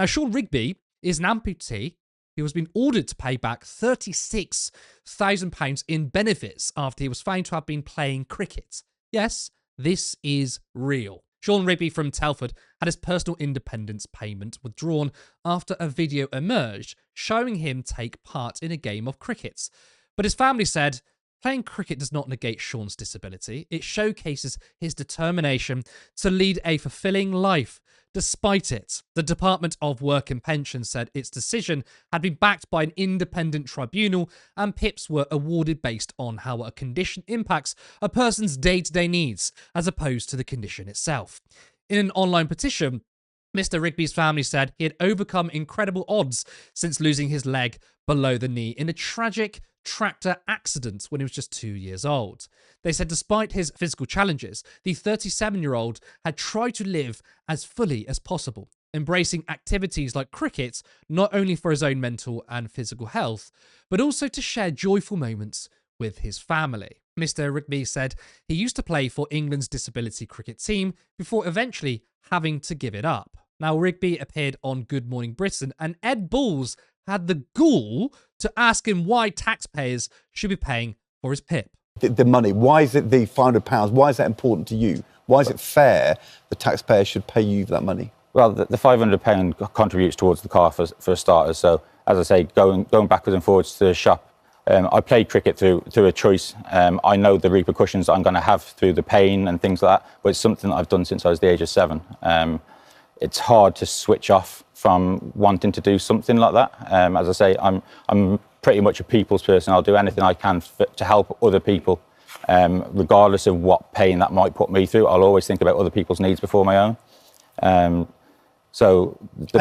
Now, Shaun Rigby is an amputee who has been ordered to pay back £36,000 in benefits after he was found to have been playing cricket. Yes, this is real. Shaun Rigby from Telford had his personal independence payment withdrawn after a video emerged showing him take part in a game of cricket. But his family said, playing cricket does not negate Shaun's disability. It showcases his determination to lead a fulfilling life. Despite it, the Department of Work and Pensions said its decision had been backed by an independent tribunal and PIPs were awarded based on how a condition impacts a person's day-to-day needs as opposed to the condition itself. In an online petition, Mr. Rigby's family said he had overcome incredible odds since losing his leg below the knee in a tragic tractor accident when he was just 2 years old. They said despite his physical challenges, the 37-year-old had tried to live as fully as possible, embracing activities like cricket not only for his own mental and physical health, but also to share joyful moments with his family. Mr. Rigby said he used to play for England's disability cricket team before eventually having to give it up. Now, Rigby appeared on Good Morning Britain, and Ed Balls had the gall to ask him why taxpayers should be paying for his PIP. The money, why is it the £500? Why is that important to you? Why is it fair the taxpayer should pay you that money? Well, the £500 contributes towards the car for starters. So, as I say, going backwards and forwards to the shop, I played cricket through a choice. I know the repercussions that I'm going to have through the pain and things like that, but it's something that I've done since I was the age of 7. It's hard to switch off from wanting to do something like that. As I say, I'm pretty much a people's person. I'll do anything I can to help other people, regardless of what pain that might put me through. I'll always think about other people's needs before my own. And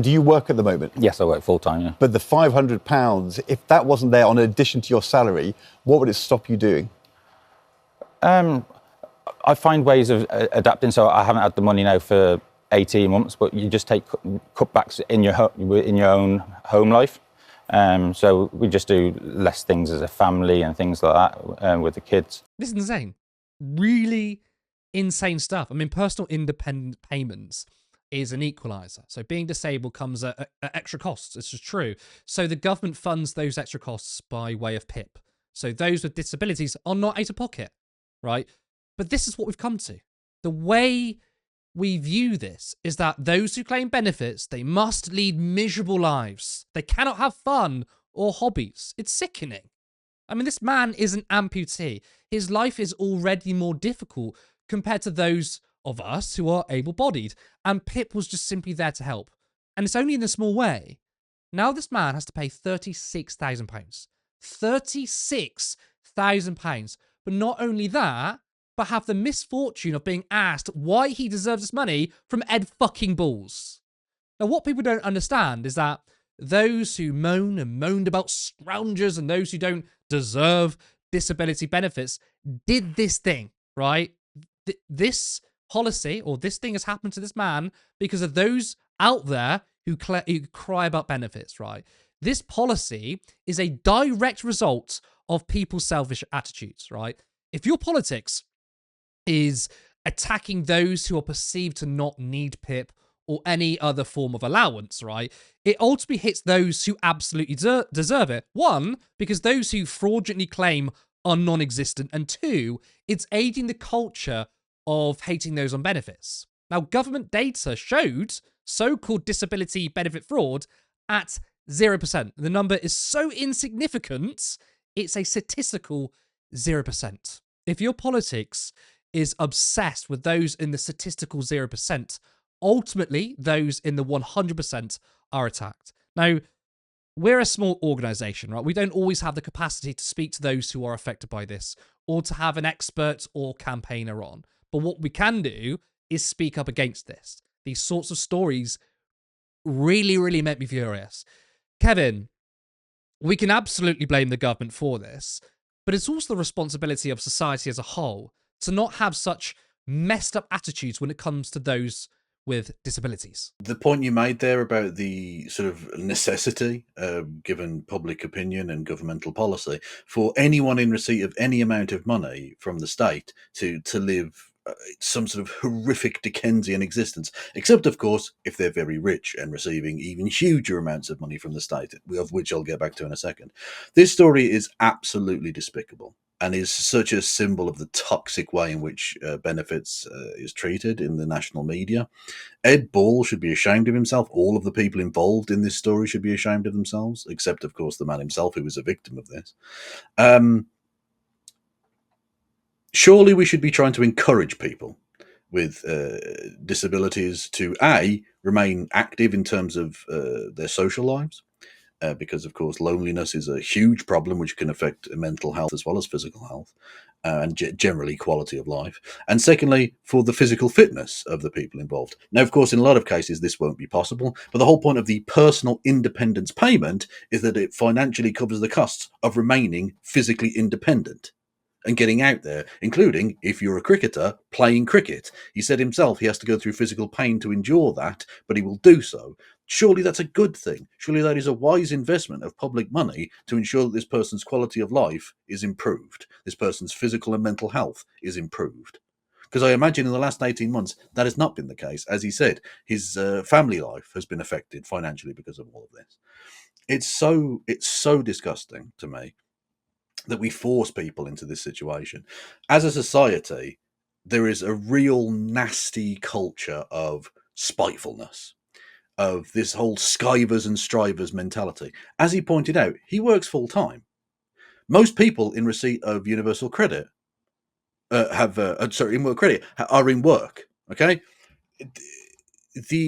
do you work at the moment? Yes, I work full time, yeah. But the £500, if that wasn't there on addition to your salary, what would it stop you doing? I find ways of adapting. So I haven't had the money now for 18 months, but you just take cutbacks in your own home life. So we just do less things as a family and things like that with the kids. This is insane. Really insane stuff. I mean, personal independent payments is an equalizer. So being disabled comes at extra costs. This is true. So the government funds those extra costs by way of PIP. So those with disabilities are not out of pocket, right? But this is what we've come to. The way we view this is that those who claim benefits, they must lead miserable lives. They cannot have fun or hobbies. It's sickening. I mean, this man is an amputee. His life is already more difficult compared to those of us who are able-bodied. And PIP was just simply there to help. And it's only in a small way. Now this man has to pay £36,000. £36,000. But not only that, but have the misfortune of being asked why he deserves this money from Ed fucking Balls. Now, what people don't understand is that those who moan and moaned about scroungers and those who don't deserve disability benefits did this thing, right? This policy or this thing has happened to this man because of those out there who cry about benefits, right? This policy is a direct result of people's selfish attitudes, right? If your politics is attacking those who are perceived to not need PIP or any other form of allowance, right? It ultimately hits those who absolutely deserve it. One, because those who fraudulently claim are non-existent. And two, it's aiding the culture of hating those on benefits. Now, government data showed so-called disability benefit fraud at 0%. The number is so insignificant, it's a statistical 0%. If your politics is obsessed with those in the statistical 0%, ultimately, those in the 100% are attacked. Now, we're a small organisation, right? We don't always have the capacity to speak to those who are affected by this or to have an expert or campaigner on. But what we can do is speak up against this. These sorts of stories really, really make me furious. Kevin, we can absolutely blame the government for this, but it's also the responsibility of society as a whole to not have such messed up attitudes when it comes to those with disabilities. The point you made there about the sort of necessity, given public opinion and governmental policy, for anyone in receipt of any amount of money from the state to live some sort of horrific Dickensian existence, except, of course, if they're very rich and receiving even huger amounts of money from the state, of which I'll get back to in a second. This story is absolutely despicable and is such a symbol of the toxic way in which benefits is treated in the national media. Ed Ball should be ashamed of himself. All of the people involved in this story should be ashamed of themselves, except, of course, the man himself who was a victim of this. Surely we should be trying to encourage people with disabilities to remain active in terms of their social lives, because of course loneliness is a huge problem which can affect mental health as well as physical health, and generally quality of life. And secondly, for the physical fitness of the people involved. Now, of course, in a lot of cases this won't be possible, but the whole point of the personal independence payment is that it financially covers the costs of remaining physically independent and getting out there, including, if you're a cricketer, playing cricket. He said himself he has to go through physical pain to endure that, but he will do so. Surely that's a good thing. Surely that is a wise investment of public money to ensure that this person's quality of life is improved, this person's physical and mental health is improved. Because I imagine in the last 18 months, that has not been the case. As he said, his family life has been affected financially because of all of this. It's so disgusting to me that we force people into this situation. As a society, there is a real nasty culture of spitefulness, of this whole skivers and strivers mentality. As he pointed out, he works full time. Most people in receipt of universal credit in work credit are in work. Okay,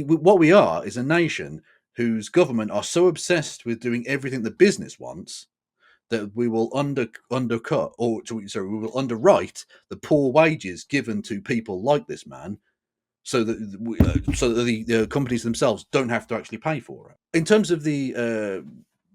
what we are is a nation whose government are so obsessed with doing everything the business wants that we will undercut, or sorry, we will underwrite the poor wages given to people like this man, so that the companies themselves don't have to actually pay for it. In terms of the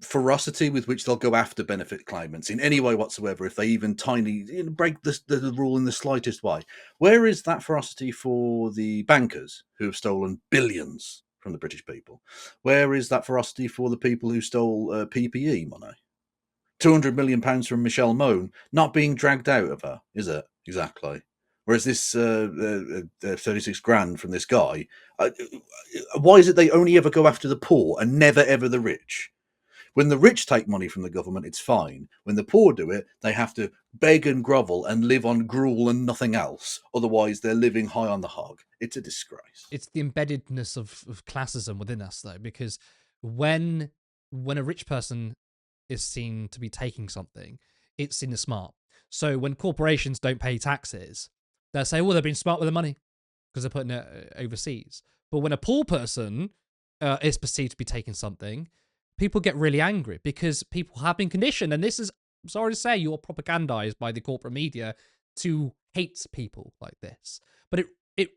ferocity with which they'll go after benefit claimants in any way whatsoever, if they even break the rule in the slightest way, where is that ferocity for the bankers who have stolen billions from the British people? Where is that ferocity for the people who stole PPE money? £200 million from Michelle Mone not being dragged out of her, is it? Exactly. Whereas this 36 grand from this guy, why is it they only ever go after the poor and never ever the rich? When the rich take money from the government, it's fine. When the poor do it, they have to beg and grovel and live on gruel and nothing else. Otherwise, they're living high on the hog. It's a disgrace. It's the embeddedness of classism within us, though, because when a rich person is seen to be taking something, it's seen as smart. So when corporations don't pay taxes, they'll say, well, they're being smart with the money because they're putting it overseas. But when a poor person is perceived to be taking something, people get really angry because people have been conditioned. And this is, I'm sorry to say, you're propagandized by the corporate media to hate people like this. But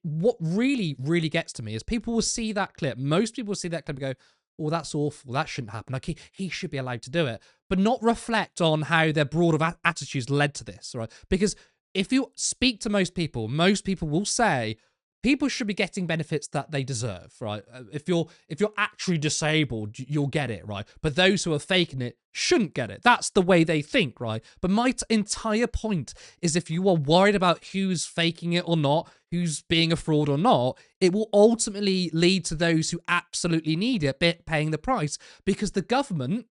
what really, really gets to me is people will see that clip. Most people will see that clip and go, oh, that's awful. That shouldn't happen. Like, he should be allowed to do it. But not reflect on how their broader attitudes led to this, right? Because if you speak to most people will say people should be getting benefits that they deserve, right? If you're actually disabled, you'll get it, right? But those who are faking it shouldn't get it. That's the way they think, right? But my entire point is, if you are worried about who's faking it or not, who's being a fraud or not, it will ultimately lead to those who absolutely need it paying the price, because the government,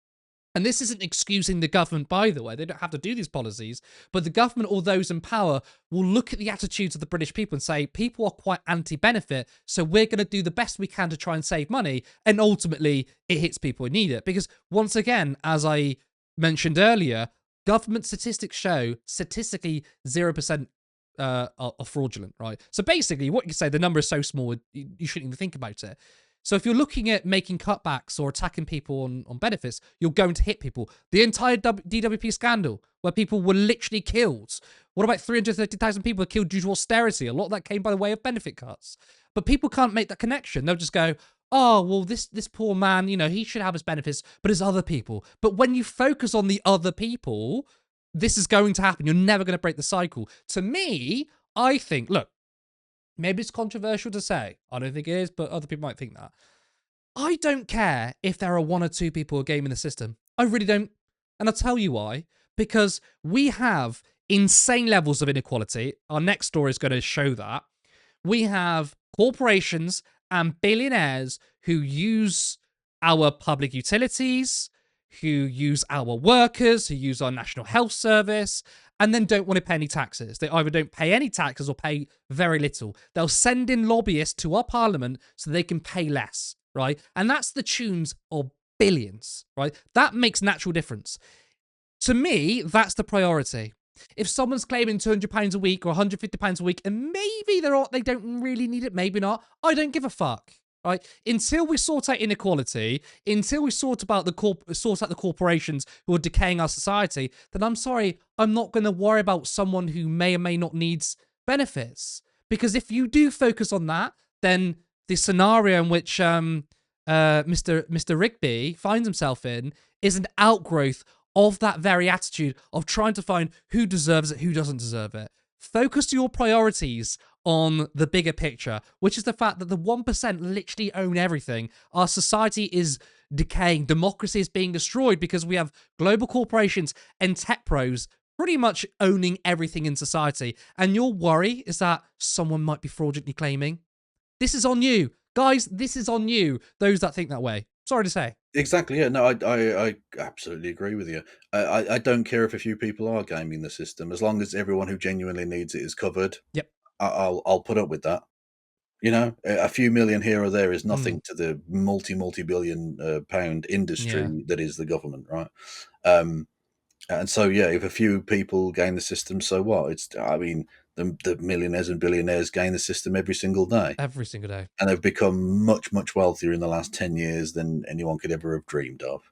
and this isn't excusing the government, by the way, they don't have to do these policies, but the government or those in power will look at the attitudes of the British people and say, people are quite anti-benefit, so we're going to do the best we can to try and save money, and ultimately it hits people who need it. Because once again, as I mentioned earlier, government statistics show statistically 0% are fraudulent, right? So basically, what you say, the number is so small, you shouldn't even think about it. So if you're looking at making cutbacks or attacking people on benefits, you're going to hit people. The entire DWP scandal, where people were literally killed. What about 330,000 people killed due to austerity? A lot of that came by the way of benefit cuts. But people can't make that connection. They'll just go, oh, well, this poor man, he should have his benefits, but it's other people. But when you focus on the other people, this is going to happen. You're never going to break the cycle. To me, I think, look, maybe it's controversial to say. I don't think it is, but other people might think that. I don't care if there are one or two people who are gaming the system. I really don't. And I'll tell you why. Because we have insane levels of inequality. Our next story is going to show that. We have corporations and billionaires who use our public utilities, who use our workers, who use our National Health Service, and then don't want to pay any taxes. They either don't pay any taxes or pay very little. They'll send in lobbyists to our parliament so they can pay less, right? And that's the tunes of billions, right? That makes natural difference. To me, that's the priority. If someone's claiming £200 a week or £150 a week, and maybe they don't really need it, maybe not, I don't give a fuck. Right? Until we sort out inequality, until we sort out the corporations who are decaying our society, then I'm sorry, I'm not going to worry about someone who may or may not needs benefits. Because if you do focus on that, then the scenario in which Mr. Rigby finds himself in is an outgrowth of that very attitude of trying to find who deserves it, who doesn't deserve it. Focus your priorities on the bigger picture, which is the fact that the 1% literally own everything. Our society is decaying. Democracy is being destroyed because we have global corporations and tech pros pretty much owning everything in society. And your worry is that someone might be fraudulently claiming. This is on you. Guys, this is on you, those that think that way. Sorry to say. Exactly. Yeah. No, I absolutely agree with you. I don't care if a few people are gaming the system, as long as everyone who genuinely needs it is covered. Yep. I'll put up with that. You know, a few million here or there is nothing to the multi-billion pound industry that is the government, right? And so, yeah, if a few people gain the system, so what? I mean, the millionaires and billionaires gain the system every single day. Every single day. And they've become much, much wealthier in the last 10 years than anyone could ever have dreamed of.